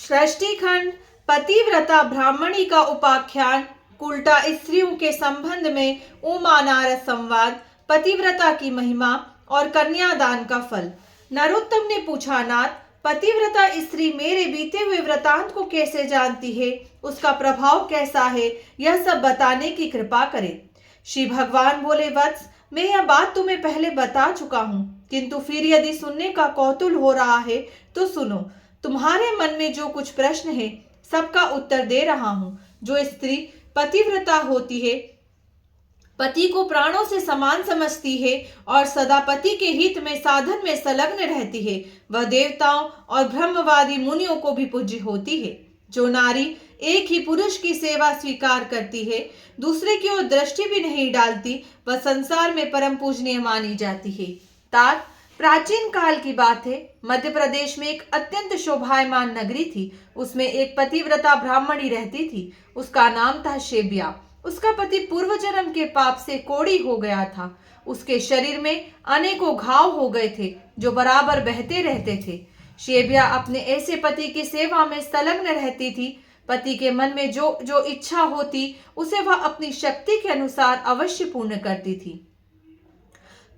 सृष्टिखंड पतिव्रता ब्राह्मणी का उपाख्यान उल्टा स्त्रियों के संबंध में उमानारद संवाद पतिव्रता की महिमा और कन्यादान का फल। नरोत्तम ने पूछा, नाथ, पतिव्रता स्त्री मेरे बीते हुए वृतांत को कैसे जानती है, उसका प्रभाव कैसा है, यह सब बताने की कृपा करें। श्री भगवान बोले, वत्स, मैं यह बात तुम्हें पहले बता चुका हूँ, किंतु फिर यदि सुनने का कौतूहल हो रहा है तो सुनो। तुम्हारे मन में जो कुछ प्रश्न है सबका उत्तर दे रहा हूँ। जो स्त्री पतिव्रता होती है, पति को प्राणों से समान समझती है और सदा पति के हित में साधन में संलग्न रहती है, वह देवताओं और ब्रह्मवादी मुनियों को भी पूज्य होती है। जो नारी एक ही पुरुष की सेवा स्वीकार करती है, दूसरे की ओर दृष्टि भी नहीं डालती, वह संसार में परम पूजनीय मानी जाती है। तात, प्राचीन काल की बात है। मध्य प्रदेश में एक अत्यंत शोभायमान नगरी थी। उसमें एक पतिव्रता ब्राह्मणी रहती थी। उसका नाम था शेब्या। उसका पति पूर्व जन्म के पाप से कोढ़ी हो गया था। उसके शरीर में अनेकों घाव हो गए थे जो बराबर बहते रहते थे। शेब्या अपने ऐसे पति की सेवा में संलग्न रहती थी। पति के मन में जो जो इच्छा होती उसे वह अपनी शक्ति के अनुसार अवश्य पूर्ण करती थी।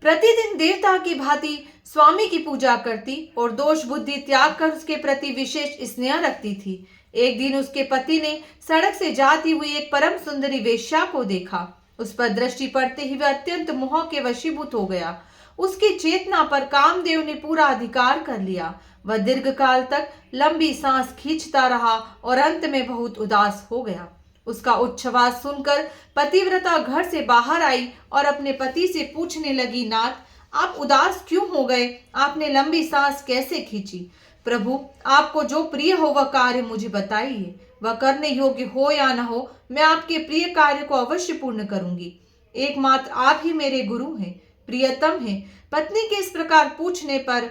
प्रतिदिन देवता की भांति स्वामी की पूजा करती और दोष बुद्धि त्याग कर उसके प्रति विशेष स्नेह रखती थी। एक दिन उसके पति ने सड़क से जाती हुई एक परम सुंदरी वेश्या को देखा। उस पर दृष्टि पड़ते ही वह अत्यंत मोह के वशीभूत हो गया। उसकी चेतना पर कामदेव ने पूरा अधिकार कर लिया। वह दीर्घ काल तक लंबी सांस खींचता रहा और अंत में बहुत उदास हो गया। उसका उच्छ्वास सुनकर पतिव्रता घर से बाहर आई और अपने पति से पूछने लगी, नाथ, आप उदास क्यों हो गए? आपने लंबी सांस कैसे खींची? प्रभु, आपको जो प्रिय हो वह कार्य मुझे बताइए। वह करने योग्य हो या न हो, मैं आपके प्रिय कार्य को अवश्य पूर्ण करूंगी। एकमात्र आप ही मेरे गुरु हैं, प्रियतम हैं। पत्नी के इस प्रकार पूछने पर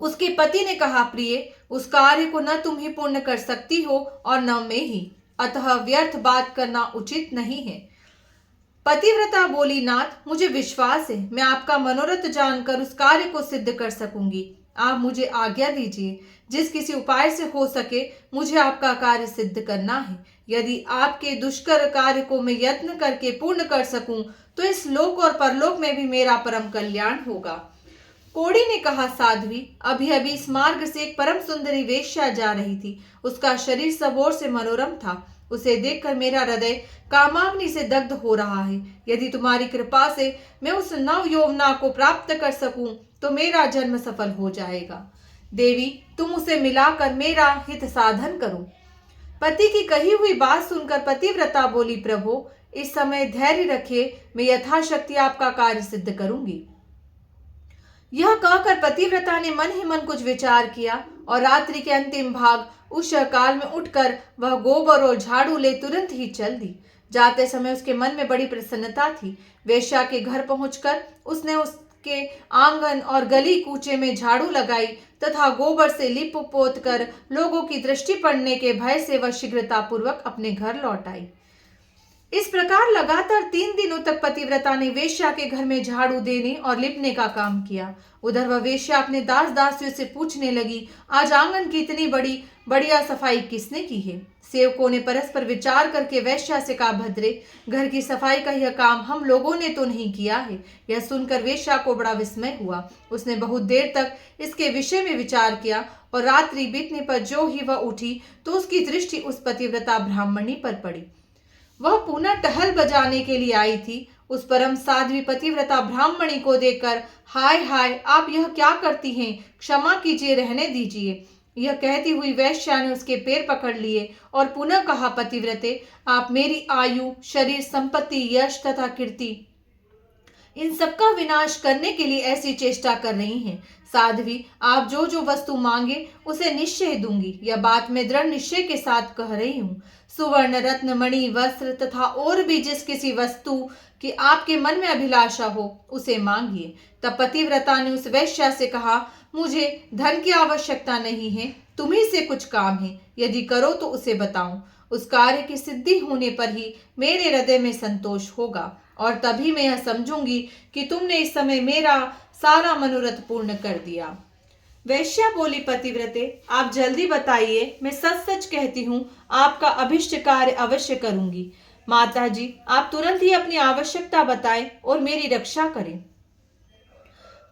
उसके पति ने कहा, प्रिय, उस कार्य को न तुम ही पूर्ण कर सकती हो और न मैं ही, अतः व्यर्थ बात करना उचित नहीं है। पतिव्रता बोली, नाथ, मुझे विश्वास है मैं आपका मनोरथ जानकर उस कार्य को सिद्ध कर सकूंगी। आप मुझे आज्ञा दीजिए। जिस किसी उपाय से हो सके मुझे आपका कार्य सिद्ध करना है। यदि आपके दुष्कर कार्य को मैं यत्न करके पूर्ण कर सकूं तो इस लोक और परलोक में भी मेरा परम कल्याण होगा। कोड़ी ने कहा, साध्वी, अभी अभी इस मार्ग से एक परम सुंदरी वेश्या जा रही थी। उसका शरीर सब ओर से मनोरम था। उसे देखकर मेरा हृदय कामाग्नि से दग्ध हो रहा है। यदि तुम्हारी कृपा से मैं उस नव यौवना को प्राप्त कर सकूं तो मेरा जन्म सफल हो जाएगा। देवी, तुम उसे मिलाकर मेरा हित साधन करो। पति की कही हुई बात सुनकर पतिव्रता बोली, प्रभु, इस समय धैर्य रखिए, मैं यथाशक्ति आपका कार्य सिद्ध करूंगी। यह कहकर पतिव्रता ने मन ही मन कुछ विचार किया और रात्रि के अंतिम भाग उस काल में उठकर वह गोबर और झाड़ू ले तुरंत ही चल दी। जाते समय उसके मन में बड़ी प्रसन्नता थी। वेश्या के घर पहुंचकर उसने उसके आंगन और गली कूचे में झाड़ू लगाई तथा गोबर से लिप पोत कर लोगों की दृष्टि पड़ने के भय से वह शीघ्रतापूर्वक अपने घर लौट आई। इस प्रकार लगातार 3 दिनों तक पतिव्रता ने वेश्या के घर में झाड़ू देने और लिपने का काम किया। उधर वह वेश्या अपने दास दासियों से पूछने लगी, आज आंगन की इतनी बढ़िया सफाई किसने की है? सेवकों ने परस्पर विचार करके वेश्या से कहा, भद्रे, घर की सफाई का यह काम हम लोगों ने तो नहीं किया है। यह सुनकर वेश्या को बड़ा विस्मय हुआ। उसने बहुत देर तक इसके विषय में विचार किया और रात्रि बीतने पर जो ही वह उठी तो उसकी दृष्टि उस पतिव्रता ब्राह्मणी पर पड़ी। वह पुनः टहल बजाने के लिए आई थी। उस परम साध्वी पतिव्रता ब्राह्मणी को देखकर, हाय हाय, आप यह क्या करती हैं? क्षमा कीजिए, रहने दीजिए। यह कहती हुई वेश्या ने उसके पैर पकड़ लिए और पुनः कहा, पतिव्रते, आप मेरी आयु, शरीर, संपत्ति, यश तथा कीर्ति इन सबका विनाश करने के लिए ऐसी चेष्टा कर रही हैं। साध्वी, आप जो जो वस्तु मांगे उसे निश्चय दूंगी। यह बात मैं दृढ़ निश्चय के साथ कह रही हूँ। सुवर्ण, रत्न, मणि, वस्त्र तथा और भी जिस किसी वस्तु की आपके मन में अभिलाषा हो उसे मांगिए। तब पतिव्रता ने उस वेश्या से कहा, मुझे धन की आवश्यकता नहीं है, तुम्ही से कुछ काम है, यदि करो तो उसे बताऊं। उस कार्य की सिद्धि होने पर ही मेरे हृदय में संतोष होगा और तभी मैं यह समझूंगी कि तुमने इस समय मेरा सारा मनोरथ पूर्ण कर दिया। वैश्या बोली, पतिव्रते आप जल्दी बताइए, मैं सच सच कहती हूँ, आपका अभिष्ट कार्य अवश्य करूंगी। माता जी, आप तुरंत ही अपनी आवश्यकता बताएं और मेरी रक्षा करें।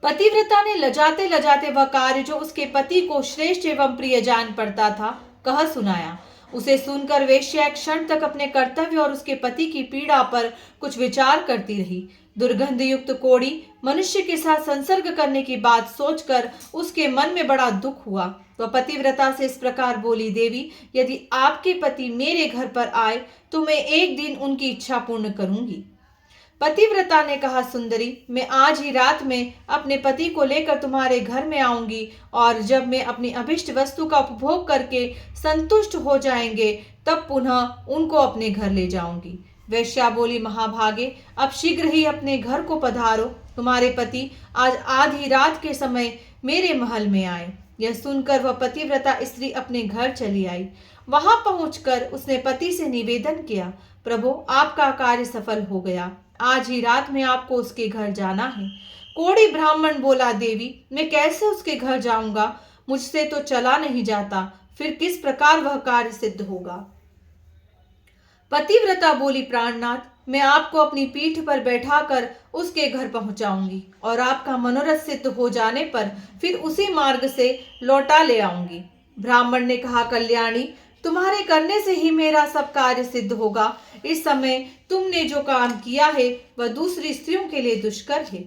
पतिव्रता ने लजाते लजाते वह कार्य जो उसके पति को श्रेष्ठ एवं प्रिय जान पड़ता था कह सुनाया। उसे सुनकर वेश्या एक क्षण तक अपने कर्तव्य और उसके पति की पीड़ा पर कुछ विचार करती रही। दुर्गंध युक्त कोड़ी मनुष्य के साथ संसर्ग करने की बात सोचकर उसके मन में बड़ा दुख हुआ। वह पतिव्रता से इस प्रकार बोली, देवी, यदि आपके पति मेरे घर पर आए तो मैं एक दिन उनकी इच्छा पूर्ण करूंगी। पतिव्रता ने कहा, सुंदरी, मैं आज ही रात में अपने पति को लेकर तुम्हारे घर में आऊंगी और जब मैं अपनी अभिष्ट वस्तु का उपभोग करके संतुष्ट हो जाएंगे तब पुनः उनको अपने घर ले जाऊंगी। वैश्या बोली, महाभागे, अब शीघ्र ही अपने घर को पधारो। तुम्हारे पति आज आधी रात के समय मेरे महल में आए। यह सुनकर वह पतिव्रता स्त्री अपने घर चली आई। वहां पहुंचकर उसने पति से निवेदन किया, प्रभु, आपका कार्य सफल हो गया। आज ही रात में आपको उसके घर जाना है। कोढ़ी ब्राह्मण बोला, देवी, मैं कैसे उसके घर जाऊंगा? मुझसे तो चला नहीं जाता, फिर किस प्रकार वह कार्य सिद्ध होगा? पतिव्रता बोली, प्राणनाथ, मैं आपको अपनी पीठ पर बैठाकर उसके घर पहुंचाऊंगी और आपका मनोरथ सिद्ध हो जाने पर फिर उसी मार्ग से लौटा ले आऊंगी। ब्राह्मण ने कहा, कल्याणी, तुम्हारे करने से ही मेरा सब कार्य सिद्ध होगा। इस समय तुमने जो काम किया है वह दूसरी स्त्रियों के लिए दुष्कर है।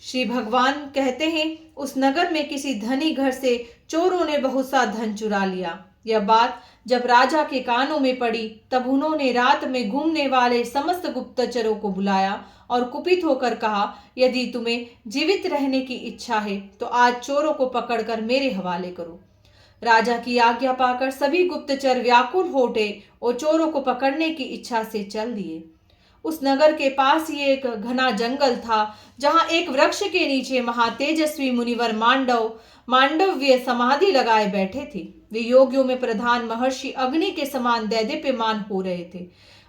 श्री भगवान कहते हैं, उस नगर में किसी धनी घर से चोरों ने बहुत सा धन चुरा लिया। यह बात जब राजा के कानों में पड़ी तब उन्होंने रात में घूमने वाले समस्त गुप्तचरों को बुलाया और कुपित होकर कहा, यदि तुम्हें जीवित रहने की इच्छा है तो आज चोरों को पकड़कर मेरे हवाले करो। राजा की आज्ञा पाकर सभी गुप्तचर व्याकुल हो उठे और चोरों को पकड़ने की इच्छा से चल दिए। उस नगर के पास ही एक घना जंगल था जहां एक वृक्ष के नीचे महातेजस्वी मुनिवर मांडव्य समाधि लगाए बैठे थे। वे योगियों में प्रधान महर्षि अग्नि के समान दैदीप्यमान हो रहे थे।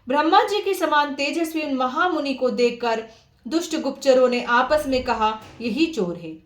ब्रह्मा जी के समान तेजस्वी उन महामुनि को देखकर दुष्ट गुप्तचरों ने आपस में कहा, यही चोर है।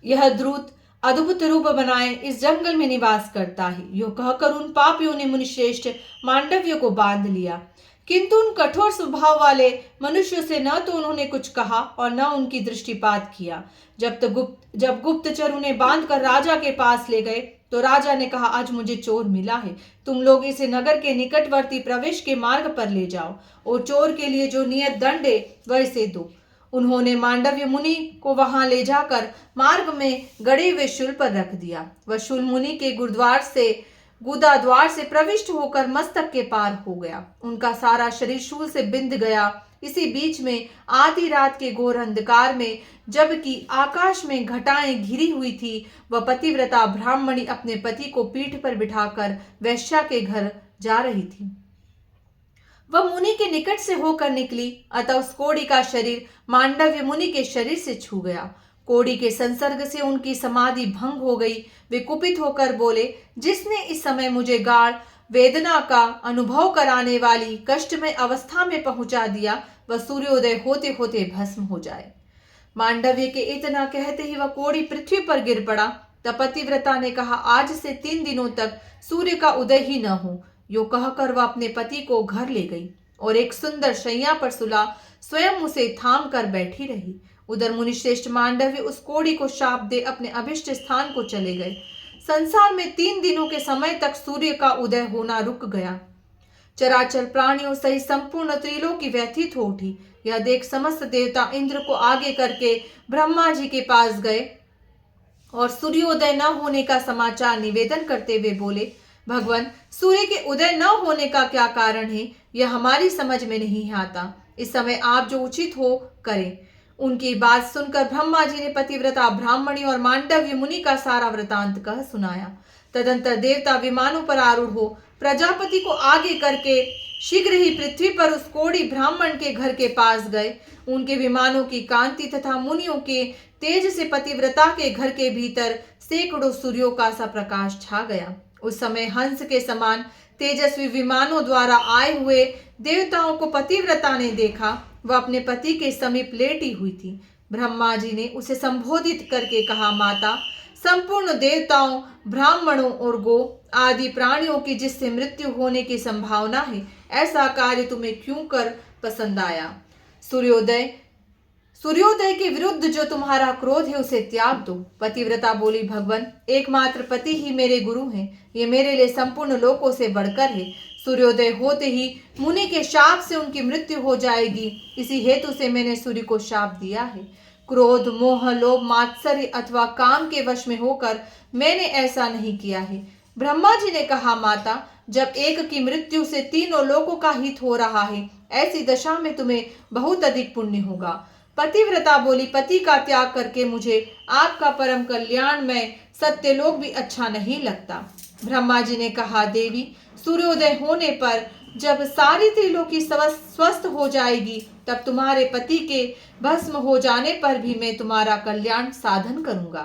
यह द्रुत अद्भुत रूप बनाए इस जंगल में निवास करता है। यो कहकर उन पापियों ने मुनिश्रेष्ठ मांडव्य को बांध लिया, किंतु उन कठोर स्वभाव वाले मनुष्यों से न तो उन्होंने कुछ कहा और न उनकी दृष्टिपात किया। जब गुप्तचर उन्हें बांधकर राजा के पास ले गए तो राजा ने कहा, आज मुझे चोर मिला है, तुम लोग इसे नगर के निकटवर्ती प्रवेश के मार्ग पर ले जाओ और चोर के लिए जो नियत दंड है वह इसे दो। उन्होंने मांडव्य मुनि को वहां ले जाकर मार्ग में गड़े हुए शूल पर रख दिया। वह शूल मुनि के गुदा द्वार से प्रविष्ट होकर मस्तक के पार हो गया। उनका सारा शरीर शूल से बिंध गया। इसी बीच में आधी रात के घोर अंधकार में जबकि आकाश में घटाएं घिरी हुई थी, वह पतिव्रता ब्राह्मणी अपने पति को पीठ पर बिठाकर वैश्या के घर जा रही थी। वह मुनि के निकट से होकर निकली, अतः उस कोढ़ी का शरीर मांडव्य मुनि के शरीर से छू गया। कोढ़ी के संसर्ग से उनकी समाधि भंग हो गई। वे कुपित होकर बोले, जिसने इस समय मुझे गाढ़ वेदना का अनुभव कराने वाली कष्टमय अवस्था में पहुंचा दिया, वह सूर्योदय होते होते भस्म हो जाए। मांडव्य के इतना कहते ही वह कोढ़ी पृथ्वी पर गिर पड़ा। तब पतिव्रता ने कहा, आज से 3 दिनों तक सूर्य का उदय ही न हो। यो कहकर वह अपने पति को घर ले गई और एक सुंदर शैया पर सुला स्वयं उसे थाम कर बैठी रही। उधर मुनिश्रेष्ठ मांडव्य उस कोढ़ी को शाप दे अपने अभिष्ट स्थान को चले गए। संसार में 3 दिनों के समय तक सूर्य का उदय होना रुक गया। चराचर प्राणियों सहित संपूर्ण त्रिलोकी व्यथित हो उठी। यह देख समस्त देवता इंद्र को आगे करके ब्रह्मा जी के पास गए और सूर्योदय न होने का समाचार निवेदन करते हुए बोले, भगवान, सूर्य के उदय न होने का क्या कारण है, यह हमारी समझ में नहीं आता। इस समय आप जो उचित हो करें। उनकी बात सुनकर ब्रह्मा जी ने पतिव्रता ब्राह्मणी और मांडव्य मुनि का सारा वृतांत कह सुनाया। तदंतर देवता विमानों पर आरूढ़ हो प्रजापति को आगे करके शीघ्र ही पृथ्वी पर उस कोढ़ी ब्राह्मण के घर के पास गए। उनके विमानों की कांति तथा मुनियों के तेज से पतिव्रता के घर के भीतर सैकड़ों सूर्यों का सा प्रकाश छा गया। उस समय हंस के समान तेजस्वी विमानों द्वारा आए हुए देवताओं को पतिव्रता ने देखा। वह अपने पति के समीप लेटी हुई थी। ब्रह्मा जी ने उसे संबोधित करके कहा, माता, संपूर्ण देवताओं, ब्राह्मणों और गो आदि प्राणियों की जिससे मृत्यु होने की संभावना है, ऐसा कार्य तुम्हें क्यों कर पसंद आया? सूर्योदय सूर्योदय के विरुद्ध जो तुम्हारा क्रोध है उसे त्याग दो। पतिव्रता बोली, भगवान, एकमात्र पति ही मेरे गुरु हैं। ये मेरे लिए संपूर्ण लोकों से बढ़कर है। सूर्योदय होते ही मुनि के शाप से उनकी मृत्यु हो जाएगी। इसी हेतु से मैंने सूर्य को शाप दिया है। क्रोध, मोह, लोभ, मात्सर्य अथवा काम के वश में होकर मैंने ऐसा नहीं किया है। ब्रह्मा जी ने कहा, माता, जब एक की मृत्यु से तीनों लोगों का हित हो रहा है, ऐसी दशा में तुम्हें बहुत अधिक पुण्य होगा। पतिव्रता बोली, पति का त्याग करके मुझे आपका परम कल्याण में सत्यलोक भी अच्छा नहीं लगता। ब्रह्मा जी ने कहा, देवी, सूर्योदय होने पर जब सारी त्रिलोकी स्वस्थ हो जाएगी, तब तुम्हारे पति के भस्म हो जाने पर भी मैं तुम्हारा कल्याण साधन करूंगा।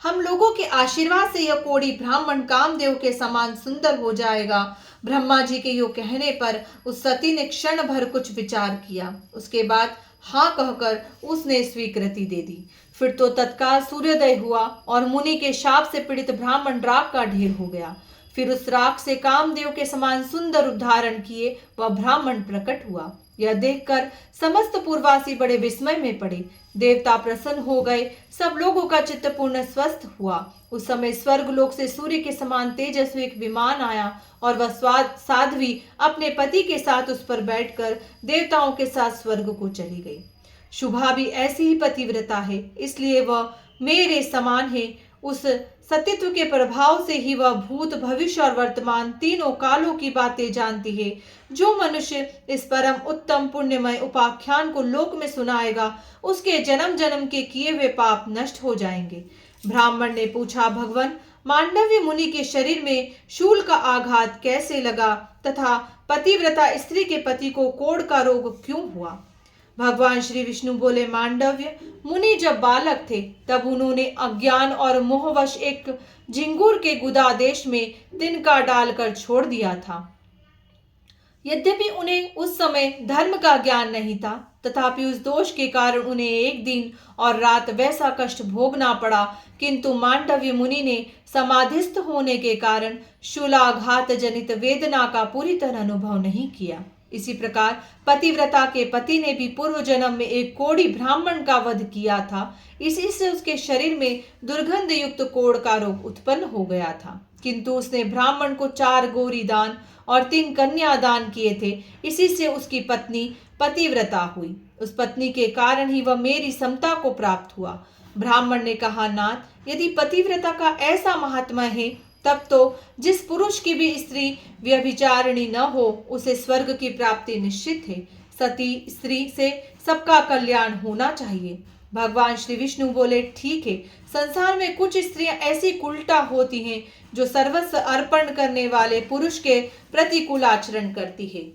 हम लोगों के आशीर्वाद से यह कोढ़ी ब्राह्मण कामदेव के समान सुंदर हो जाएगा। ब्रह्मा जी के यो कहने पर उस सती ने क्षण भर कुछ विचार किया। उसके बाद हाँ कहकर उसने स्वीकृति दे दी। फिर तो तत्काल सूर्योदय हुआ और मुनि के शाप से पीड़ित ब्राह्मण राख का ढेर हो गया। फिर उस राख से कामदेव के समान सुंदर रूप धारण किए वह ब्राह्मण प्रकट हुआ। यह देखकर समस्त पूर्ववासी बड़े विस्मय में पड़े। देवता प्रसन्न हो गए। सब लोगों का चित्त पूर्ण स्वस्थ हुआ। उस समय स्वर्ग लोक से सूर्य के समान तेजस्वी एक विमान आया और वह साध्वी अपने पति के साथ उस पर बैठकर देवताओं के साथ स्वर्ग को चली गई। शुभा भी ऐसी ही पतिव्रता है, इसलिए वह मेरे समान है। उस सतीत्व के प्रभाव से ही वह भूत, भविष्य और वर्तमान तीनों कालों की बातें जानती है। जो मनुष्य इस परम उत्तम पुण्यमय उपाख्यान को लोक में सुनाएगा, उसके जन्म जन्म के किए हुए पाप नष्ट हो जाएंगे। ब्राह्मण ने पूछा, भगवान, मांडव्य मुनि के शरीर में शूल का आघात कैसे लगा तथा पतिव्रता स्त्री के पति को कोढ़ का रोग क्यों हुआ? भगवान श्री विष्णु बोले, मांडव्य मुनि जब बालक थे तब उन्होंने अज्ञान और मोहवश एक झिंगुर के गुदा देश में तिनका डालकर छोड़ दिया था। यद्यपि उन्हें उस समय धर्म का ज्ञान नहीं था, तथापि उस दोष के कारण उन्हें एक दिन और रात वैसा कष्ट भोगना पड़ा। किंतु मांडव्य मुनि ने समाधिस्थ होने के कारण शूलाघात जनित वेदना का पूरी तरह अनुभव नहीं किया। इसी प्रकार पतिव्रता के पति ने भी पूर्व जन्म में एक कोढ़ी ब्राह्मण का वध किया था। इसी से उसके शरीर में दुर्गंध युक्त कोढ़ का रोग उत्पन्न हो गया था। किंतु उसने ब्राह्मण को 4 गौरी दान और 3 कन्या दान किए थे। इसी से उसकी पत्नी पतिव्रता हुई। उस पत्नी के कारण ही वह मेरी समता को प्राप्त हुआ। ब्राह्मण ने कहा, नाथ, यदि पतिव्रता का ऐसा महात्मा है, तब तो जिस पुरुष की भी स्त्री व्यभिचारिणी न हो, उसे स्वर्ग की प्राप्ति निश्चित है। सती स्त्री से सबका कल्याण होना चाहिए। भगवान श्री विष्णु बोले, ठीक है, संसार में कुछ स्त्रियां ऐसी उल्टा होती हैं जो सर्वस्व अर्पण करने वाले पुरुष के प्रतिकूल आचरण करती है।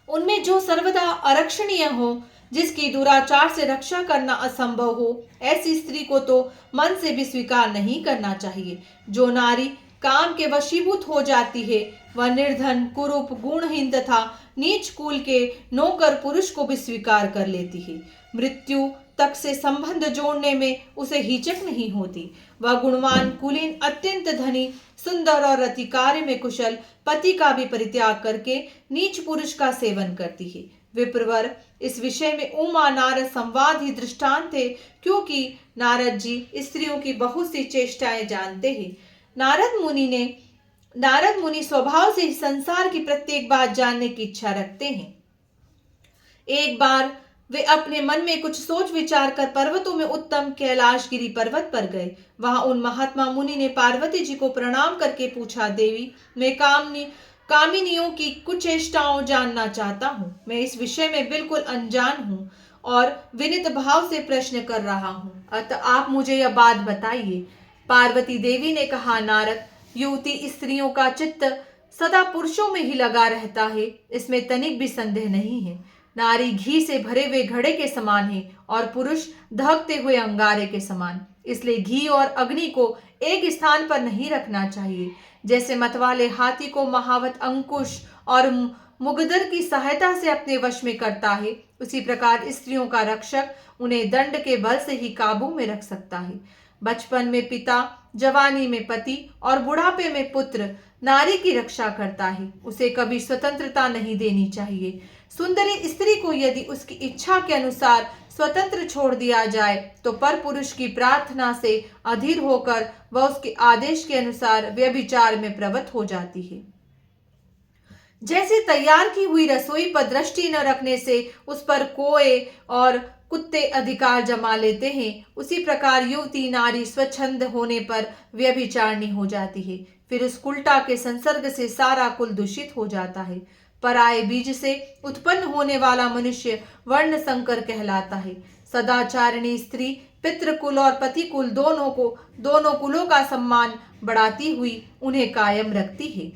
उनमें जो सर्वदा आरक्षणीय हो, जिसकी दुराचार से रक्षा करना असंभव हो, ऐसी स्त्री को तो मन से भी स्वीकार नहीं करना चाहिए। जो नारी काम के वशीभूत हो जाती है, वह निर्धन, कुरूप, गुणहीन तथा नीच कुल के नौकर पुरुष को भी स्वीकार कर लेती है। मृत्यु तक से संबंध जोड़ने में उसे हिचक नहीं होती। वह गुणवान, कुलीन, अत्यंत धनी, सुंदर और अति कार्य में कुशल पति का भी परित्याग करके नीच पुरुष का सेवन करती है। विप्रवर, इस विषय में उमा नारद संवाद ही दृष्टांत है, क्योंकि नारद जी स्त्रियों की बहुत सी चेष्टाएं जानते हैं। नारद मुनि स्वभाव से ही संसार की प्रत्येक बात जानने की इच्छा रखते हैं। एक बार वे अपने मन में कुछ सोच विचार कर पर्वतों में उत्तम कैलाशगिरी पर्वत पर गए। वहां उन महात्मा मुनि ने पार्वती जी को प्रणाम करके पूछा, देवी, मैं कामिनियों की कुछ चेष्टाओं जानना चाहता हूँ। मैं इस विषय में बिल्कुल अनजान हूँ और विनीत भाव से प्रश्न कर रहा हूँ, अतः आप मुझे यह बात बताइए। पार्वती देवी ने कहा, नारद, युवती स्त्रियों का चित्त सदा पुरुषों में ही लगा रहता है, इसमें तनिक भी संदेह नहीं है। नारी घी से भरे हुए घड़े के समान है और पुरुष दहकते हुए अंगारे के समान। इसलिए घी और अग्नि को एक स्थान पर नहीं रखना चाहिए। जैसे मतवाले हाथी को महावत अंकुश और मुगदर की सहायता से अपने वश में करता है, उसी प्रकार स्त्रियों का रक्षक उन्हें दंड के बल से ही काबू में रख सकता है। बचपन में पिता, जवानी में पति और बुढ़ापे में पुत्र नारी की रक्षा करता है। उसे कभी स्वतंत्रता नहीं देनी चाहिए। सुंदरी स्त्री को यदि उसकी इच्छा के अनुसार स्वतंत्र छोड़ दिया जाए तो पर पुरुष की प्रार्थना से अधीर होकर वह उसके आदेश के अनुसार व्यभिचार में प्रवृत्त हो जाती है। जैसे तैयार की हुई रसोई पर दृष्टि न रखने से उस पर कोए और कुत्ते अधिकार जमा लेते हैं, उसी प्रकार युवती नारी स्वच्छंद होने पर व्यभिचारिणी हो जाती है। फिर उस कुलटा के संसर्ग से सारा कुल दूषित हो जाता है। पराये बीज से उत्पन्न होने वाला मनुष्य वर्ण संकर कहलाता है। सदाचारिणी स्त्री पितृकुल और पतिकुल दोनों कुलों का सम्मान बढ़ाती हुई उन्हें कायम रखती है।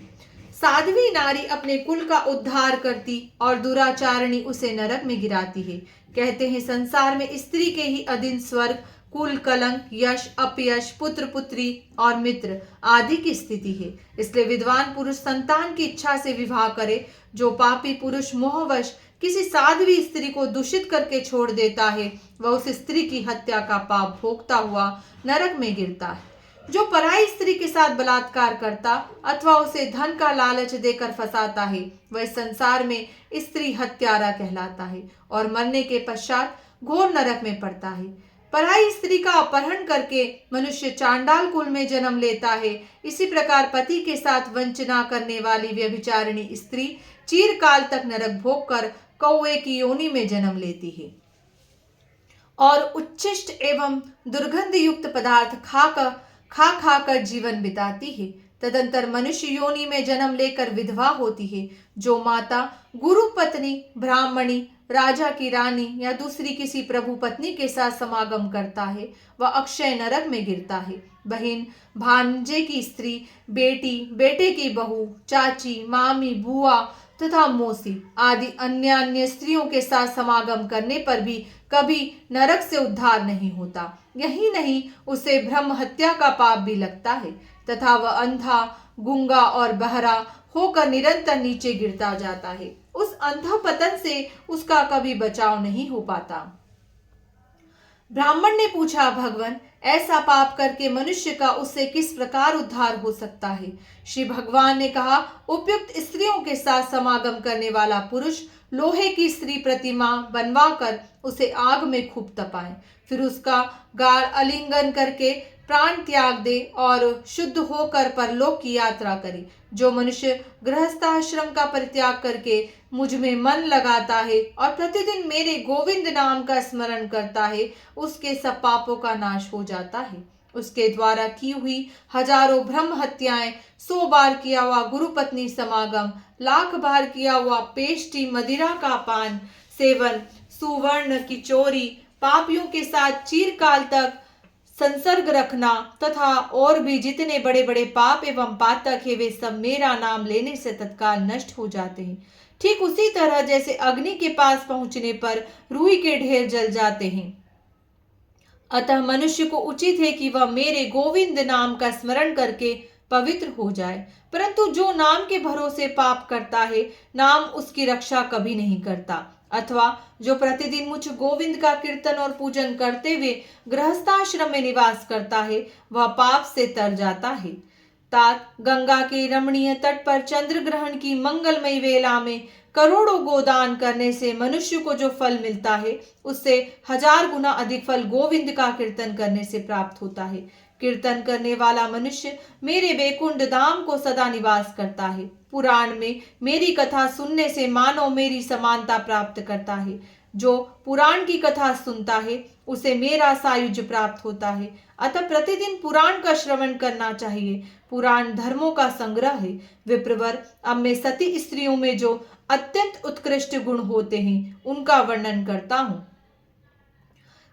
साध्वी नारी अपने कुल का उद्धार करती और दुराचारिणी उसे नरक में गिराती है। कहते हैं संसार में स्त्री के ही अधीन स्वर्ग, कुल, कलंक, यश, अपयश, पुत्र पुत्री और मित्र आदि की स्थिति है। इसलिए विद्वान पुरुष संतान की इच्छा से विवाह करे। जो पापी पुरुष मोहवश किसी साध्वी स्त्री को दूषित करके छोड़ देता है, वह उस स्त्री की हत्या का पाप भोगता हुआ नरक में गिरता है। जो पराई स्त्री के साथ बलात्कार करता अथवा उसे धन का लालच देकर फंसाता है, वह संसार में स्त्री हत्यारा कहलाता है और मरने के पश्चात घोर नरक में पड़ता है। पराई स्त्री का अपहरण करके मनुष्य चांडाल कुल में जन्म लेता है। इसी प्रकार पति के साथ वंचना करने वाली व्यभिचारिणी स्त्री चिरकाल तक नरक भोग कर कौवे की योनि में जन्म लेती है और उच्छिष्ट एवं दुर्गंध युक्त पदार्थ खा कर जीवन बिताती है। तदंतर मनुष्य योनि में जन्म लेकर विधवा होती है। जो माता गुरु पत्नी, ब्राह्मणी, राजा की रानी या दूसरी किसी प्रभु पत्नी के साथ समागम करता है, वह अक्षय नरक में गिरता है। बहन, भांजे की स्त्री, बेटी, बेटे की बहू, चाची, मामी, बुआ तथा मौसी आदि अन्य स्त्रियों के साथ समागम करने पर भी कभी नरक से उद्धार नहीं होता। यही नहीं, उसे ब्रह्म हत्या का पाप भी लगता है तथा वह अंधा, गूंगा और बहरा होकर निरंतर नीचे गिरता जाता है। उस अंधपतन से उसका कभी बचाव नहीं हो पाता। ब्राह्मण ने पूछा, भगवान, ऐसा पाप करके मनुष्य का उससे किस प्रकार उद्धार हो सकता है? श्री भगवान ने कहा, उपयुक्त स्त्रियों के साथ समागम करने वाला पुरुष लोहे की स्त्री प्रतिमा बनवाकर उसे आग में खूब तपाए, फिर उसका गाढ़ आलिंगन करके प्राण त्याग दे और शुद्ध होकर परलोक की यात्रा करे। जो मनुष्य गृहस्थाश्रम का परित्याग करके मुझ में मन लगाता है और प्रतिदिन मेरे गोविंद नाम का स्मरण करता है, उसके सब पापों का नाश हो जाता है। उसके द्वारा की हुई हजारों ब्रह्म हत्याएं, 100 बार किया हुआ गुरु पत्नी समागम, 1,00,000 बार किया हुआ पेष्टि मदिरा का पान सेवन, सुवर्ण की चोरी, पापियों के साथ चिरकाल तक संसर्ग रखना तथा और भी जितने बड़े बड़े पाप एवं पातक है, वे सब मेरा नाम लेने से तत्काल नष्ट हो जाते हैं। ठीक उसी तरह जैसे अग्नि के पास पहुंचने पर रुई के ढेर जल जाते हैं। अतः मनुष्य को उचित है कि वह मेरे गोविंद नाम का स्मरण करके पवित्र हो जाए। परंतु जो नाम के भरोसे पाप करता है, नाम उसकी रक्षा कभी नहीं करता। अथवा जो प्रतिदिन मुझ गोविंद का कीर्तन और पूजन करते हुए गृहस्थाश्रम में निवास करता है, वह पाप से तर जाता है। तात गंगा के रमणीय तट पर चंद्र ग्रहण की मंगलमयी वेला में करोड़ों गोदान करने से मनुष्य को जो फल मिलता है, उससे 1000 गुना अधिक फल गोविंद का कीर्तन करने से प्राप्त होता है। कीर्तन करने वाला मनुष्य मेरे वैकुंठ धाम को सदा निवास करता है। पुराण में मेरी कथा सुनने से मानव मेरी समानता प्राप्त करता है। जो पुराण की कथा सुनता है, उसे मेरा सायुज्य प्राप्त होता है। अतः प्रतिदिन पुराण का श्रवण करना चाहिए। पुराण धर्मों का संग्रह है। विप्रवर, अब मैं सती स्त्रियों में जो अत्यंत उत्कृष्ट गुण होते हैं, उनका वर्णन करता हूँ।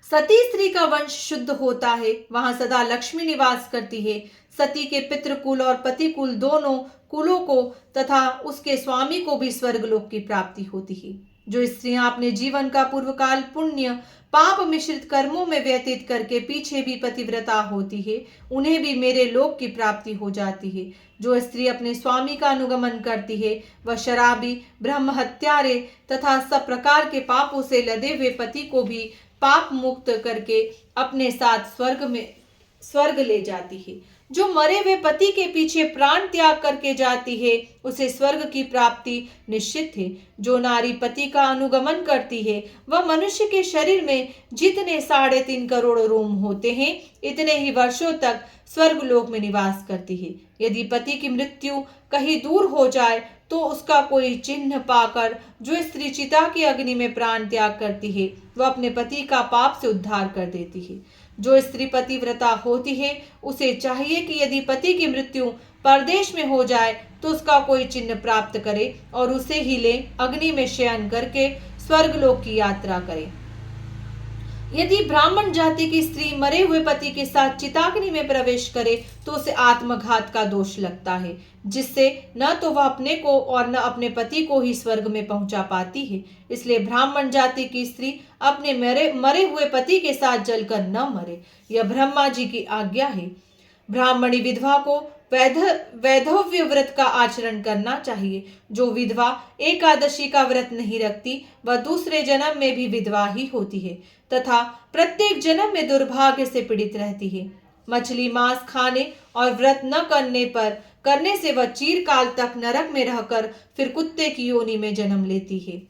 सती स्त्री का वंश शुद्ध होता है, वहां सदा लक्ष्मी निवास करती है। सती के पितृकुल और पतिकुल दोनों कुलों को तथा उसके स्वामी को भी स्वर्गलोक की प्राप्ति होती है। जो स्त्रियां अपने जीवन का पूर्वकाल पुण्य पाप मिश्रित कर्मों में व्यतीत करके पीछे भी पतिव्रता होती है, उन्हें भी मेरे लोक की प्राप्ति हो जाती है। जो स्त्री अपने स्वामी का अनुगमन करती है, वह शराबी, ब्रह्म हत्यारे तथा सब प्रकार के पापों से लदे हुए पति को भी पाप मुक्त करके अपने साथ स्वर्ग में स्वर्ग ले जाती है। जो मरे हुए पति के पीछे प्राण त्याग करके जाती है उसे स्वर्ग की प्राप्ति निश्चित है। जो नारी पति का अनुगमन करती है वह मनुष्य के शरीर में जितने 3.5 करोड़ रोम होते हैं इतने ही वर्षों तक स्वर्ग लोक में निवास करती है। यदि पति की मृत्यु कहीं दूर हो जाए तो उसका कोई चिन्ह पाकर जो स्त्री चिता की अग्नि में प्राण त्याग करती है वह अपने पति का पाप से उद्धार कर देती है। जो स्त्री पतिव्रता होती है उसे चाहिए कि यदि पति की मृत्यु परदेश में हो जाए तो उसका कोई चिन्ह प्राप्त करे और उसे ही ले अग्नि में शयन करके स्वर्गलोक की यात्रा करे। यदि ब्राह्मण जाति की स्त्री मरे हुए पति के साथ चिताग्नि में प्रवेश करे तो उसे आत्मघात का दोष लगता है, जिससे न तो वह अपने को और न अपने पति को ही स्वर्ग में पहुंचा पाती है। इसलिए ब्राह्मण जाति की स्त्री अपने मरे हुए पति के साथ जलकर न मरे, यह ब्रह्मा जी की आज्ञा है। ब्राह्मणी विधवा को वैधव्य व्रत का आचरण करना चाहिए। जो विधवा एकादशी का व्रत नहीं रखती वह दूसरे जन्म में भी विधवा ही होती है तथा प्रत्येक जन्म में दुर्भाग्य से पीड़ित रहती है। मछली मांस खाने और व्रत न करने से वह चिरकाल तक नरक में रहकर फिर कुत्ते की योनि में जन्म लेती है।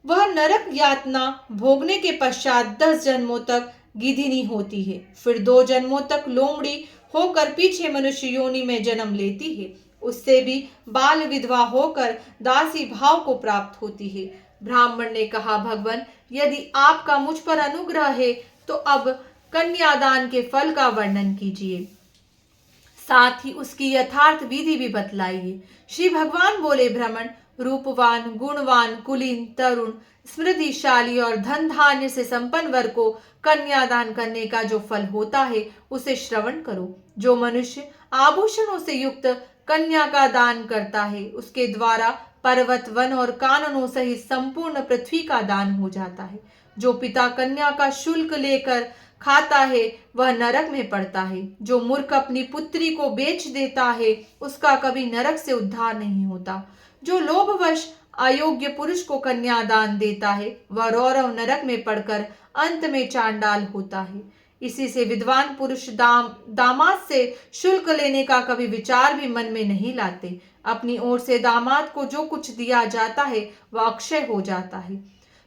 वह नरक यातना भोगने के पश्चात 10 जन्मों तक गिधिनी होती है, फिर 2 जन्मों तक लोमड़ी होकर पीछे मनुष्य योनि में जन्म लेती है। उससे भी बाल विधवा होकर दासी भाव को प्राप्त होती है। ब्राह्मण ने कहा, भगवान, यदि आपका मुझ पर अनुग्रह है तो अब कन्यादान के फल का वर्णन कीजिए, साथ ही उसकी यथार्थ विधि भी बतलाइए। श्री भगवान बोले, भ्रमण, रूपवान, गुणवान, कुलीन, तरुण, स्मृतिशाली और धन धान्य से संपन्न वर्ग को कन्यादान करने का जो फल होता है उसे श्रवण करो। जो मनुष्य आभूषणों से युक्त कन्या का दान करता है उसके द्वारा पर्वत, वन और काननों सहित संपूर्ण पृथ्वी का दान हो जाता है। जो पिता कन्या का शुल्क लेकर खाता है वह नरक में पड़ता है। जो मूर्ख अपनी पुत्री को बेच देता है उसका कभी नरक से उद्धार नहीं होता। जो लोभवश अयोग्य पुरुष को कन्यादान देता है वह रौरव नरक में पड़कर अंत में चांडाल होता है। इसी से विद्वान पुरुष दामाद से शुल्क लेने का कभी विचार भी मन में नहीं लाते। अपनी ओर से दामाद को जो कुछ दिया जाता है वह अक्षय हो जाता है।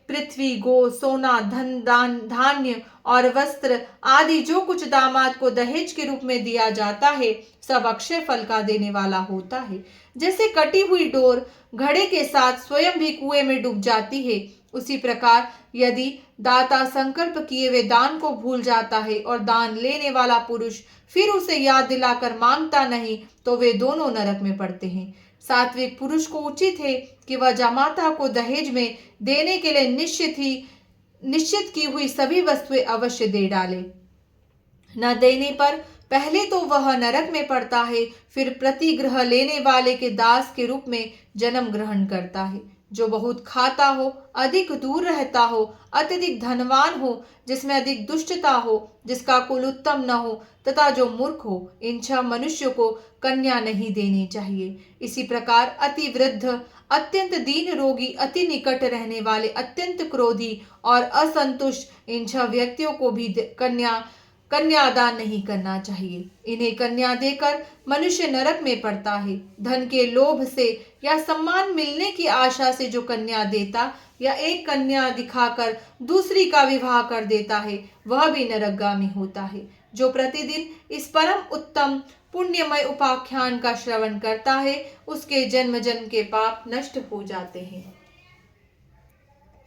पृथ्वी, गो, सोना, धन, धान्य और वस्त्र आदि जो कुछ दामाद को दहेज के रूप में दिया जाता है सब अक्षय फल का देने वाला होता है। जैसे कटी हुई डोर घड़े के साथ स्वयं भी कुएं में डूब जाती है, उसी प्रकार यदि दाता संकल्प किए हुए दान को भूल जाता है और दान लेने वाला पुरुष फिर उसे याद दिलाकर मांगता नहीं तो वे दोनों नरक में पड़ते हैं। सात्विक पुरुष को उचित है कि वह जमाता को दहेज में देने के लिए निश्चित की हुई सभी वस्तुएं अवश्य दे डाले। न देने पर पहले तो वह नरक में पड़ता है, फिर प्रतिग्रह लेने वाले के दास के रूप में जन्म ग्रहण करता है। जो बहुत खाता हो, अधिक दूर रहता हो, अत्यधिक धनवान हो, जिसमें अधिक दुष्टता हो, जिसका कुल उत्तम न हो तथा जो मूर्ख हो, इन 6 मनुष्यों को कन्या नहीं देनी चाहिए। इसी प्रकार अति वृद्ध, अत्यंत दीन रोगी, अति निकट रहने वाले, अत्यंत क्रोधी और असंतुष्ट इन 6 व्यक्तियों को भी कन्यादान नहीं करना चाहिए। इन्हें कन्या देकर मनुष्य नरक में पड़ता है। धन के लोभ से या सम्मान मिलने की आशा से जो कन्या देता या एक कन्या दिखाकर दूसरी का विवाह कर देता है वह भी नरकगामी होता है। जो प्रतिदिन इस परम उत्तम पुण्यमय उपाख्यान का श्रवण करता है उसके जन्म जन्म के पाप नष्ट हो जाते हैं।